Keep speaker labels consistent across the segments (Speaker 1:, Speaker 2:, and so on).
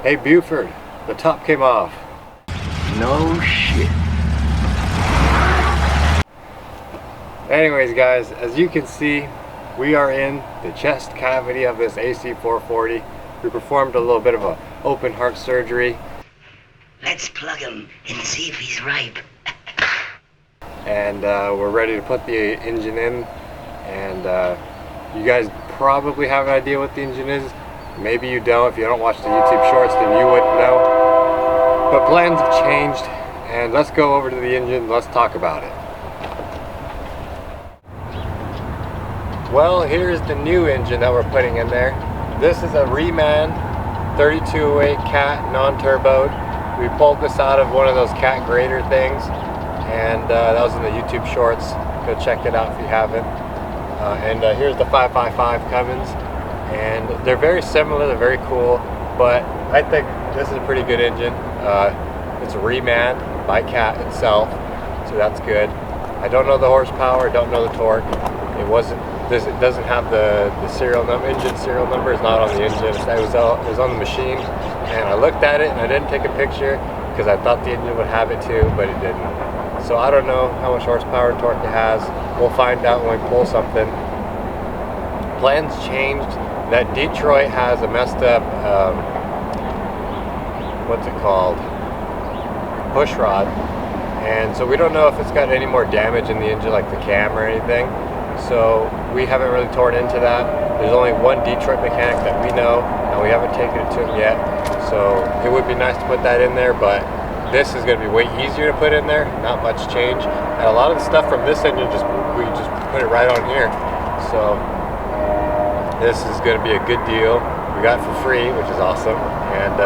Speaker 1: Hey Buford, the top came off.
Speaker 2: No shit.
Speaker 1: Anyways guys, as you can see, we are in the chest cavity of this AC440. We performed a little bit of a open heart surgery.
Speaker 2: Let's plug him and see if he's ripe.
Speaker 1: And we're ready to put the engine in. And you guys probably have an idea what the engine is. Maybe you don't. If you don't watch the YouTube shorts, then you wouldn't know. But plans have changed, and let's go over to the engine and let's talk about it. Well, here's the new engine that we're putting in there. This is a Reman 3208 Cat non-turboed. We pulled this out of one of those cat grader things, and that was in the YouTube shorts. Go check it out if you haven't. And here's the 555 Cummins. And they're very similar, they're very cool, but I think this is a pretty good engine. It's a Reman by Cat itself, so that's good. I don't know the horsepower, I don't know the torque. It doesn't have the serial number, engine serial number is not on the engine. It was on the machine, and I looked at it and I didn't take a picture because I thought the engine would have it too, but it didn't. So I don't know how much horsepower and torque it has. We'll find out when we pull something. Plans changed. That Detroit has a messed up, what's it called, push rod, and so we don't know if it's got any more damage in the engine, like the cam or anything, so we haven't really torn into that. There's only one Detroit mechanic that we know, and we haven't taken it to him yet, so it would be nice to put that in there, but this is going to be way easier to put in there, not much change, and a lot of the stuff from this engine, we just put it right on here, so this is going to be a good deal. We got it for free, which is awesome. And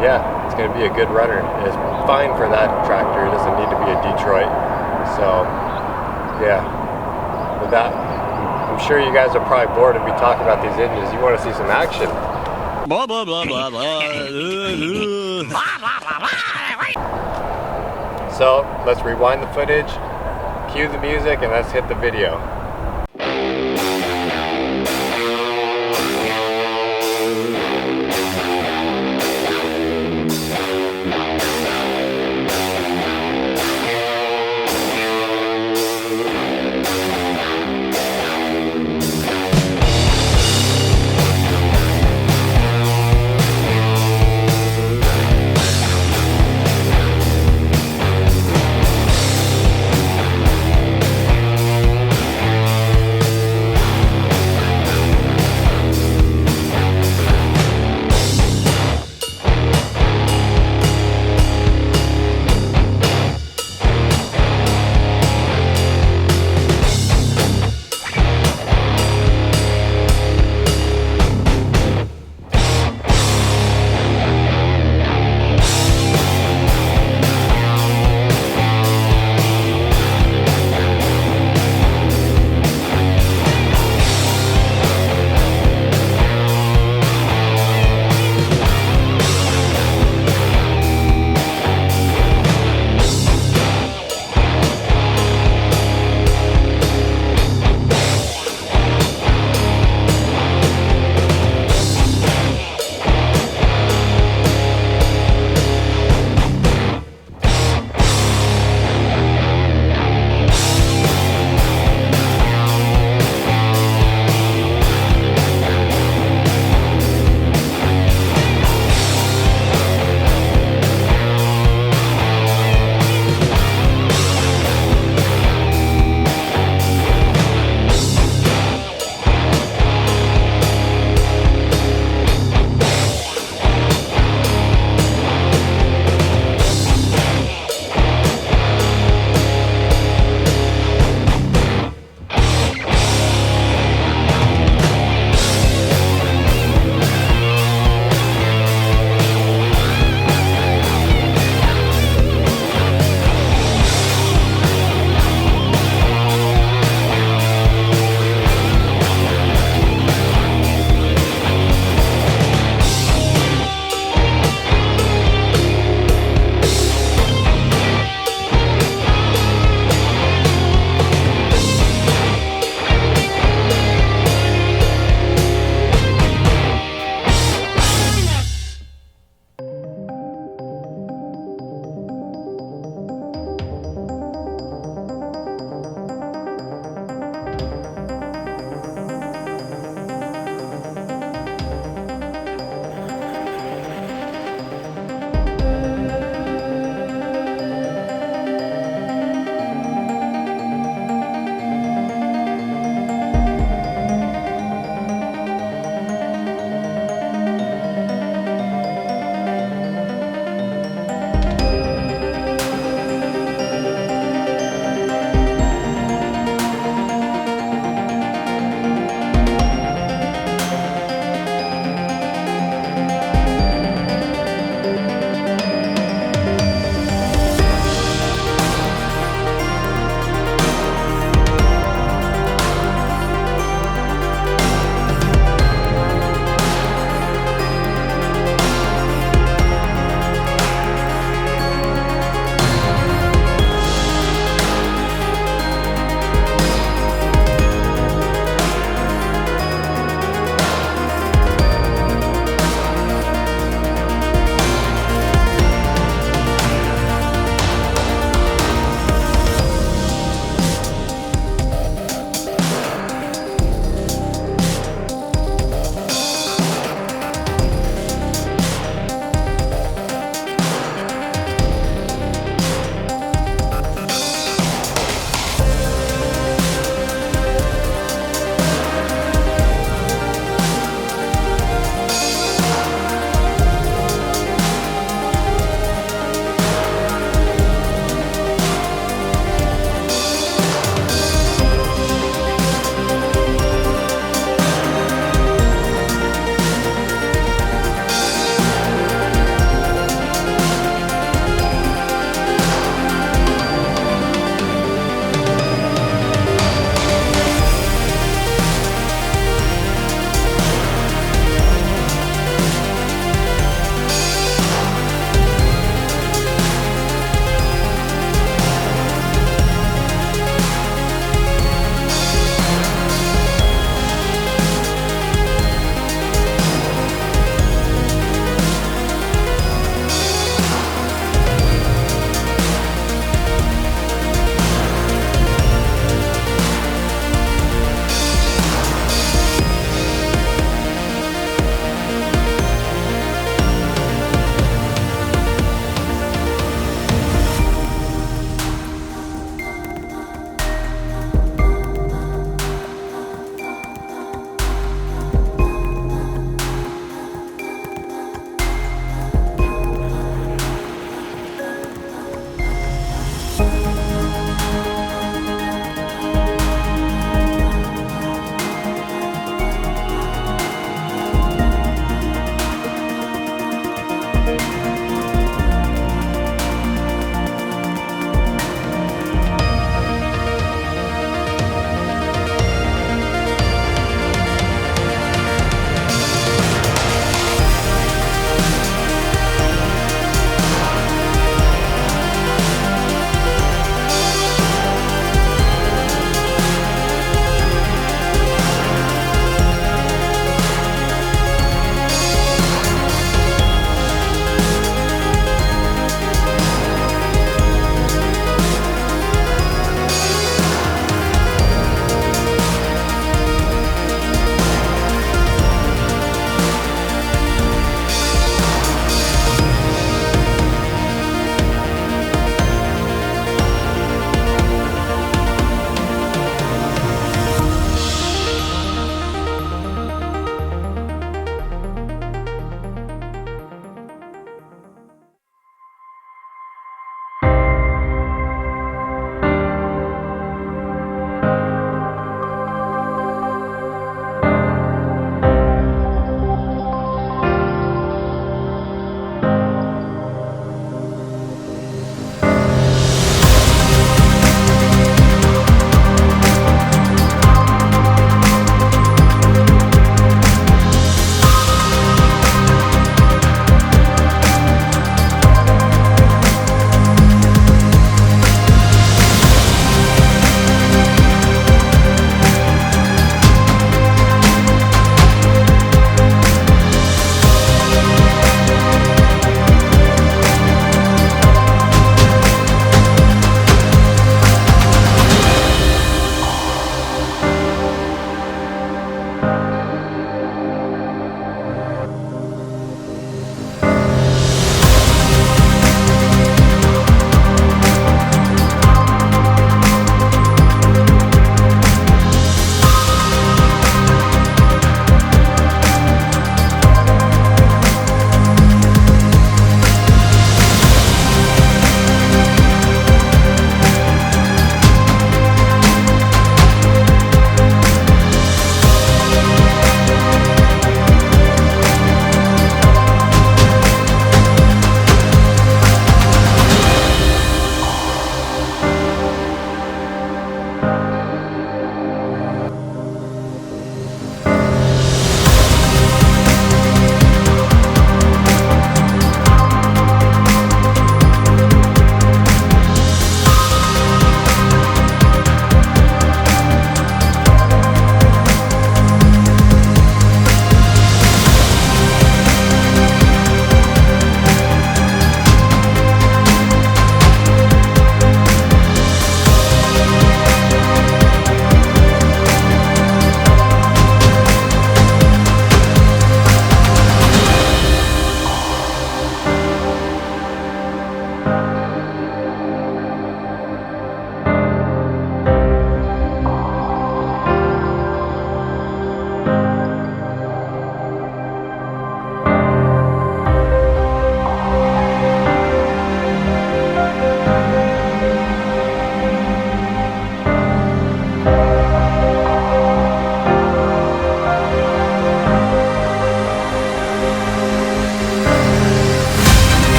Speaker 1: yeah, it's going to be a good runner. It's fine for that tractor. It doesn't need to be a Detroit. So yeah, with that, I'm sure you guys are probably bored of me talking about these engines. You want to see some action.
Speaker 3: Blah, blah, blah, blah, blah.
Speaker 1: So let's rewind the footage, cue the music, and let's hit the video.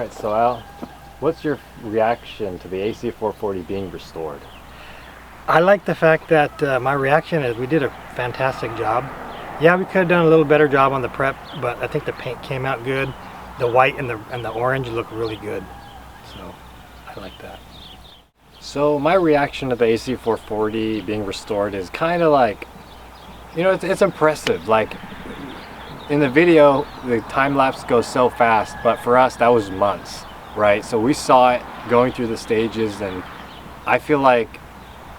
Speaker 1: Alright, so Al, what's your reaction to the AC440 being restored?
Speaker 4: I like the fact that my reaction is we did a fantastic job. Yeah, we could have done a little better job on the prep, but I think the paint came out good. The white and the orange look really good. So I like that.
Speaker 1: So my reaction to the AC440 being restored is kind of like, you know, it's impressive. Like in the video, the time lapse goes so fast, but for us that was months, right? So we saw it going through the stages, and I feel like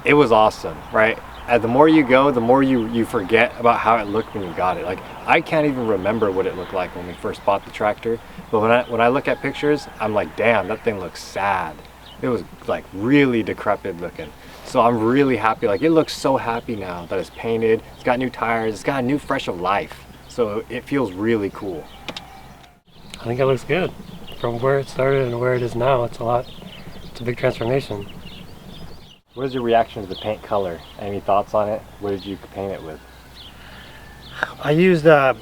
Speaker 1: it was awesome, right? And the more you go, the more you forget about how it looked when you got it. Like I can't even remember what it looked like when we first bought the tractor, but when I look at pictures, I'm like, damn, that thing looks sad. It was like really decrepit looking. So I'm really happy. Like it looks so happy now that it's painted. It's got new tires. It's got a new fresh of life. So it feels really cool.
Speaker 5: I think it looks good. From where it started and where it is now, it's a big transformation.
Speaker 1: What is your reaction to the paint color? Any thoughts on it? What did you paint it with?
Speaker 4: I used a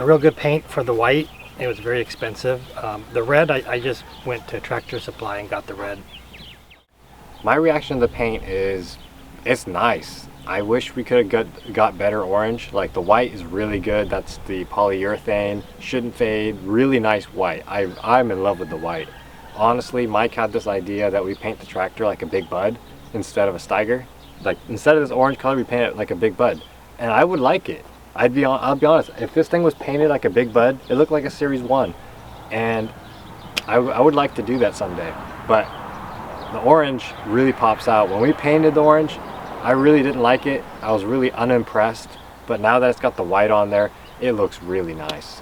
Speaker 4: real good paint for the white. It was very expensive. The red, I just went to Tractor Supply and got the red.
Speaker 1: My reaction to the paint is, it's nice. I wish we could have got better orange. Like the white is really good. That's the polyurethane, shouldn't fade, really nice white. I'm in love with the white. Honestly, Mike had this idea that we paint the tractor like a big bud instead of a Steiger. Like instead of this orange color, we paint it like a big bud. And I would like it. I'll be honest, if this thing was painted like a big bud, it looked like a Series 1. And I would like to do that someday. But the orange really pops out. When we painted the orange, I really didn't like it. I was really unimpressed. But now that it's got the white on there, it looks really nice.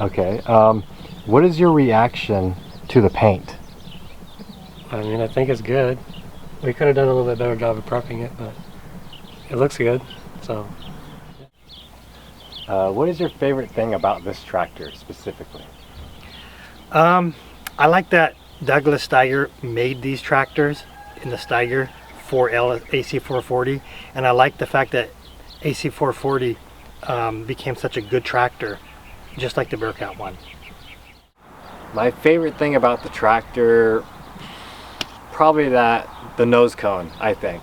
Speaker 1: Okay, what is your reaction to the paint?
Speaker 5: I mean, I think it's good. We could have done a little bit better job of prepping it, but it looks good. So,
Speaker 1: what is your favorite thing about this tractor specifically?
Speaker 4: I like that Douglas Steiger made these tractors in the Steiger for AC440, and I like the fact that AC440 became such a good tractor, just like the Bearcat one.
Speaker 1: My favorite thing about the tractor, probably the nose cone, I think.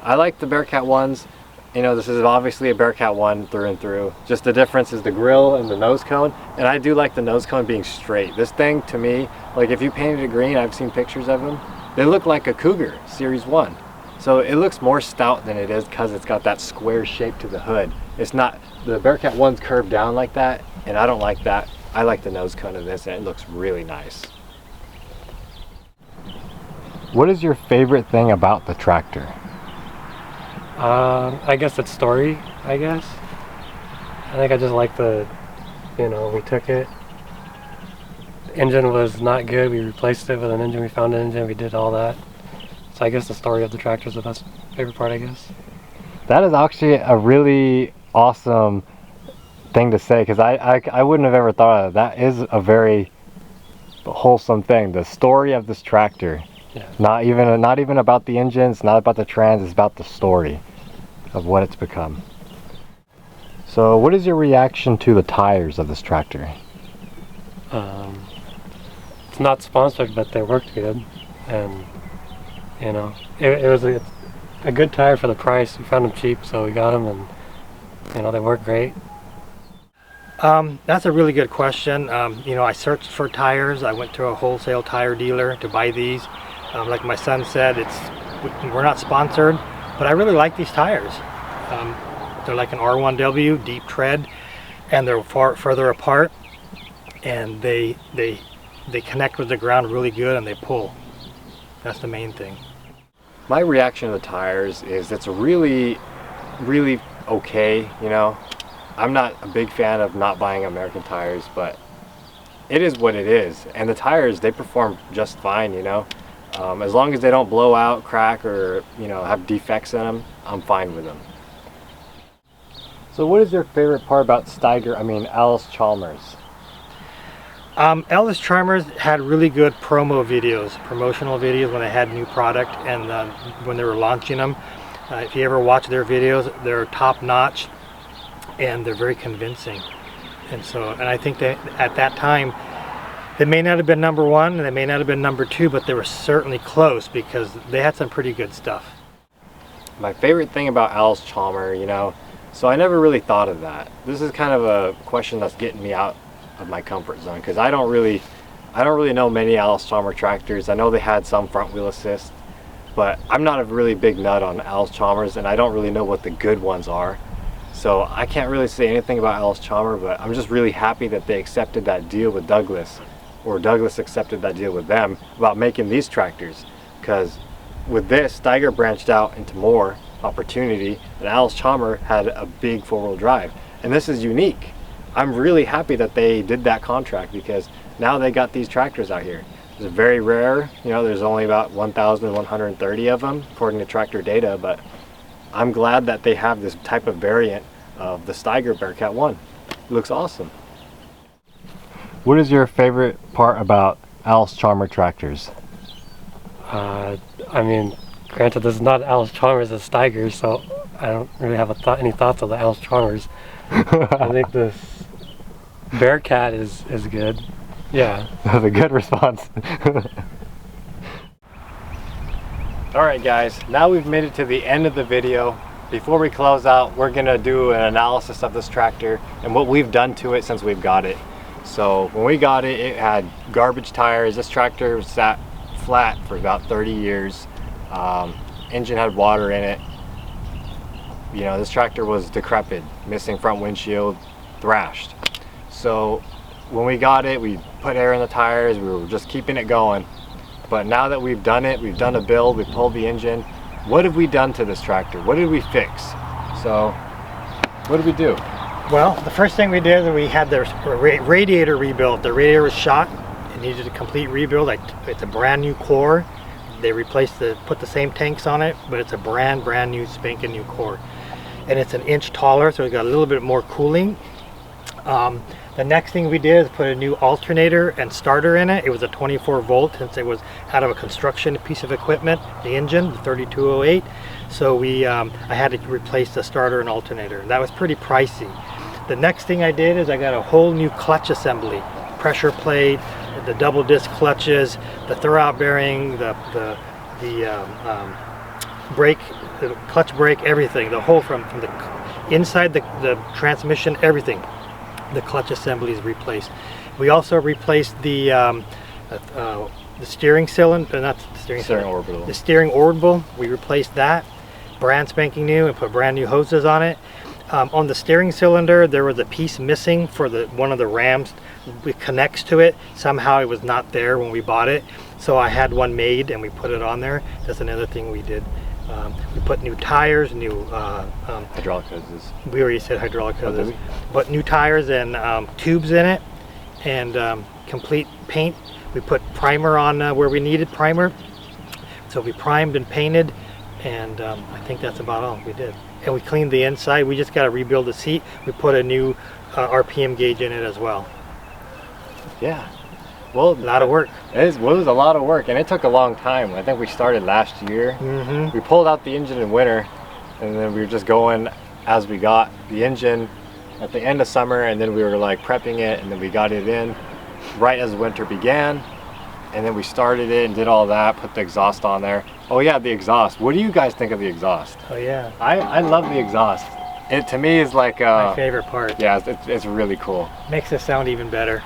Speaker 1: I like the Bearcat ones. You know, this is obviously a Bearcat one through and through. Just the difference is the grill and the nose cone. And I do like the nose cone being straight. This thing, to me, like if you painted it green, I've seen pictures of them, they look like a Cougar Series 1. So it looks more stout than it is because it's got that square shape to the hood. It's not, the Bearcat one's curved down like that, and I don't like that. I like the nose cone of this, and it looks really nice. What is your favorite thing about the tractor?
Speaker 5: I guess it's story, I guess. I think I just like we took it. The engine was not good. We replaced it with an engine. We found an engine. We did all that. So I guess the story of the tractor is the best favorite part, I guess.
Speaker 1: That is actually a really awesome thing to say, because I wouldn't have ever thought of it. That is a very wholesome thing. The story of this tractor.
Speaker 5: Yeah.
Speaker 1: Not even about the engine, it's not about the trans, it's about the story of what it's become. So what is your reaction to the tires of this tractor?
Speaker 5: It's not sponsored, but they worked good, and you know, it was a good tire for the price. We found them cheap, so we got them, and you know, they work great.
Speaker 4: That's a really good question. You know, I searched for tires. I went to a wholesale tire dealer to buy these. Like my son said, we're not sponsored, but I really like these tires. They're like an R1W, deep tread, and they're further apart, and they connect with the ground really good, and they pull. That's the main thing.
Speaker 1: My reaction to the tires is it's a really, really okay, you know. I'm not a big fan of not buying American tires, but it is what it is. And the tires, they perform just fine, you know. As long as they don't blow out, crack, or you know, have defects in them, I'm fine with them. So what is your favorite part about Allis Chalmers?
Speaker 4: Allis Chalmers had really good promotional videos when they had new product, and when they were launching them. If you ever watch their videos, they're top notch and they're very convincing. And I think that at that time They may not have been number one, and they may not have been number two, but they were certainly close because they had some pretty good stuff.
Speaker 1: My favorite thing about Allis Chalmers, so I never really thought of that. This is kind of a question that's getting me out of my comfort zone because I don't really know many Allis Chalmers tractors. I know they had some front wheel assist, but I'm not a really big nut on Allis Chalmers, and I don't really know what the good ones are. So I can't really say anything about Allis Chalmers, but I'm just really happy that they accepted that deal with Douglas, or Douglas accepted that deal with them about making these tractors. Because with this, Steiger branched out into more opportunity, and Allis Chalmers had a big four-wheel drive. And this is unique. I'm really happy that they did that contract because now they got these tractors out here. It's very rare, there's only about 1,130 of them according to tractor data, but I'm glad that they have this type of variant of the Steiger Bearcat 1. It looks awesome. What is your favorite part about Allis Chalmers tractors?
Speaker 5: I mean, granted, this is not Allis Chalmers, it's Steiger, so I don't really have any thoughts on the Allis Chalmers. I think this Bearcat is good. Yeah.
Speaker 1: That's a good response. Alright guys, now we've made it to the end of the video. Before we close out, we're going to do an analysis of this tractor and what we've done to it since we've got it. So when we got it, it had garbage tires. This tractor sat flat for about 30 years. Engine had water in it. This tractor was decrepit, missing front windshield, thrashed. So when we got it, we put air in the tires, we were just keeping it going. But now that we've done it, we've done a build, we pulled the engine. What have we done to this tractor? What did we fix? So what did we do?
Speaker 4: Well, the first thing we did is we had the radiator rebuilt. The radiator was shot. It needed a complete rebuild. It's a brand new core. They put the same tanks on it, but it's a brand new spanking new core. And it's an inch taller, so we got a little bit more cooling. The next thing we did is put a new alternator and starter in it. It was a 24 volt since it was out of a construction piece of equipment, the engine, the 3208. So I had to replace the starter and alternator. That was pretty pricey. The next thing I did is I got a whole new clutch assembly, pressure plate, the double disc clutches, the throwout bearing, the brake, the clutch brake, everything, the whole from the inside the transmission, everything. The clutch assembly is replaced. We also replaced the steering cylinder, not the steering
Speaker 1: orbital.
Speaker 4: The steering orbital. We replaced that, brand spanking new, and put brand new hoses on it. On the steering cylinder, there was a piece missing for one of the rams. It connects to it. Somehow it was not there when we bought it, so I had one made and we put it on there. That's another thing we did. We put new tires, new
Speaker 1: hydraulic hoses.
Speaker 4: We already said hydraulic hoses, but new tires and tubes in it, and complete paint. We put primer on where we needed primer, so we primed and painted, and I think that's about all we did. And we cleaned the inside. We just got to rebuild the seat. We put a new RPM gauge in it as well.
Speaker 1: Yeah. Well,
Speaker 4: a lot of work.
Speaker 1: It was a lot of work, and it took a long time. I think we started last year.
Speaker 4: Mm-hmm.
Speaker 1: We pulled out the engine in winter, and then we were just going as we got the engine at the end of summer, and then we were like prepping it, and then we got it in right as winter began, and then we started it and did all that, put the exhaust on there. Oh yeah, the exhaust. What do you guys think of the exhaust?
Speaker 4: Oh yeah.
Speaker 1: I love the exhaust. It to me is like
Speaker 4: my favorite part.
Speaker 1: Yeah, it's really cool.
Speaker 4: Makes it sound even better.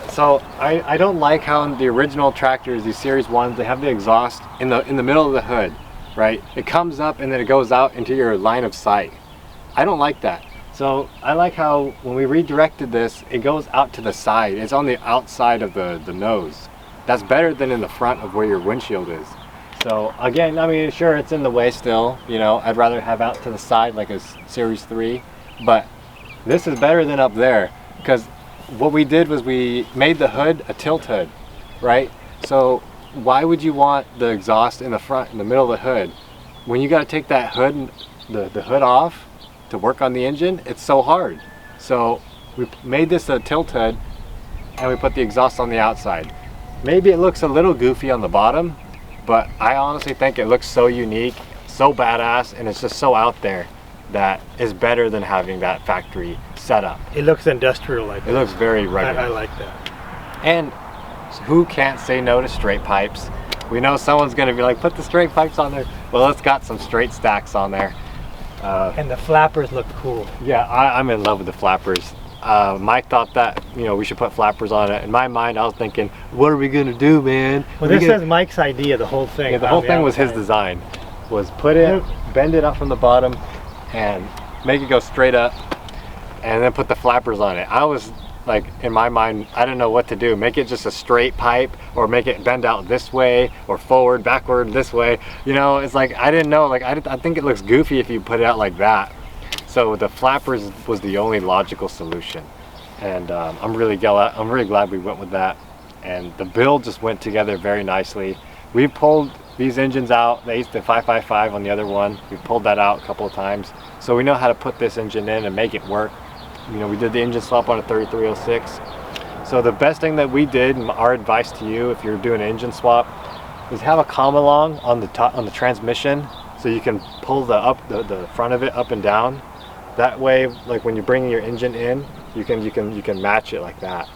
Speaker 1: So I don't like how the original tractors, these Series 1s, they have the exhaust in the middle of the hood, right? It comes up and then it goes out into your line of sight. I don't like that. So I like how when we redirected this, it goes out to the side. It's on the outside of the nose. That's better than in the front of where your windshield is. So again, I mean, sure, it's in the way still, I'd rather have out to the side like a Series 3, but this is better than up there, because what we did was we made the hood a tilt hood, right? So why would you want the exhaust in the front, in the middle of the hood, when you got to take that hood, the hood off to work on the engine? It's so hard. So we made this a tilt hood, and we put the exhaust on the outside. Maybe it looks a little goofy on the bottom, but I honestly think it looks so unique, so badass, and it's just so out there that is better than having that factory setup.
Speaker 4: It looks industrial like that.
Speaker 1: It looks very rugged.
Speaker 4: I like that.
Speaker 1: And who can't say no to straight pipes? We know someone's gonna be like, put the straight pipes on there. Well, it's got some straight stacks on there.
Speaker 4: And the flappers look cool.
Speaker 1: Yeah, I'm in love with the flappers. Mike thought that, you know, we should put flappers on it. In my mind, I was thinking, what are we gonna do, man?
Speaker 4: Well, this is Mike's idea, the whole thing.
Speaker 1: Yeah, the whole thing was his design. Was put it, bend it up from the bottom, and make it go straight up, and then put the flappers on it. I was like, in my mind, I didn't know what to do. Make it just a straight pipe, or make it bend out this way, or forward, backward, this way. You know, it's like, I didn't know. Like, I think it looks goofy if you put it out like that. So the flappers was the only logical solution, and I'm really glad we went with that. And the build just went together very nicely. We pulled these engines out, the 555 on the other one. We pulled that out a couple of times, so we know how to put this engine in and make it work. You know, we did the engine swap on a 3306. So the best thing that we did, and our advice to you if you're doing an engine swap, is have a come along on the top, on the transmission, so you can pull the front of it up and down. That way, like when you're bringing your engine in, you can match it like that.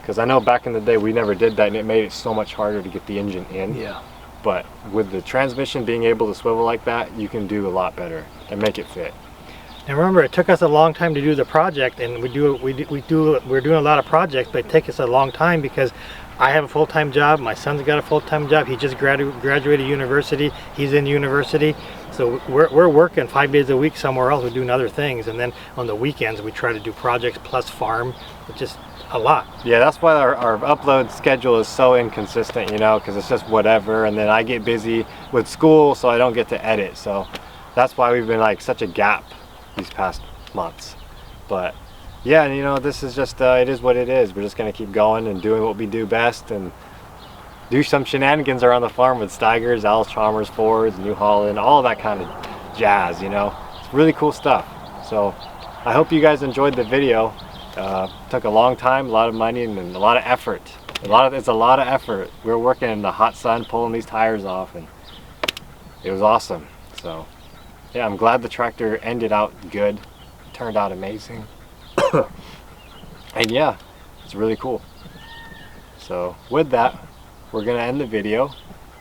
Speaker 1: Because I know back in the day we never did that, and it made it so much harder to get the engine in.
Speaker 4: Yeah.
Speaker 1: But with the transmission being able to swivel like that, you can do a lot better and make it fit.
Speaker 4: And remember, it took us a long time to do the project, and we're doing a lot of projects, but it takes us a long time because I have a full-time job, my son's got a full-time job, he just graduated university, he's in university, so we're working 5 days a week somewhere else, we're doing other things, and then on the weekends we try to do projects plus farm, it's just a lot.
Speaker 1: Yeah, that's why our upload schedule is so inconsistent, you know, because it's just whatever, and then I get busy with school, so I don't get to edit, so that's why we've been like such a gap these past months. But yeah, and you know, this is just it is what it is. We're just gonna keep going and doing what we do best, and do some shenanigans around the farm with Steigers, Allis Chalmers, Fords, New Holland, all that kind of jazz, you know. It's really cool stuff. So I hope you guys enjoyed the video. Took a long time, a lot of money, and a lot of effort. It's a lot of effort. We were working in the hot sun pulling these tires off, and it was awesome. So yeah, I'm glad the tractor ended out good. It turned out amazing. And yeah, it's really cool. So with that, we're gonna end the video.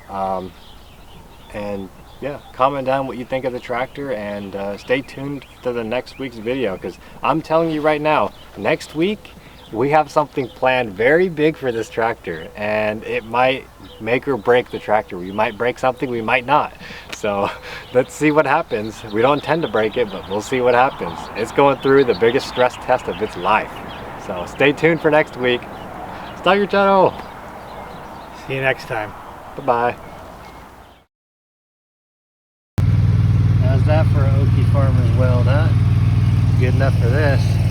Speaker 1: And yeah, comment down what you think of the tractor, and stay tuned to the next week's video, because I'm telling you right now, next week we have something planned very big for this tractor, and it might make or break the tractor. We might break something, we might not. So let's see what happens. We don't intend to break it, but we'll see what happens. It's going through the biggest stress test of its life. So stay tuned for next week. Steiger channel.
Speaker 4: See you next time.
Speaker 1: Bye-bye.
Speaker 5: How's that for an Okie farmer's weld, huh? Good enough for this.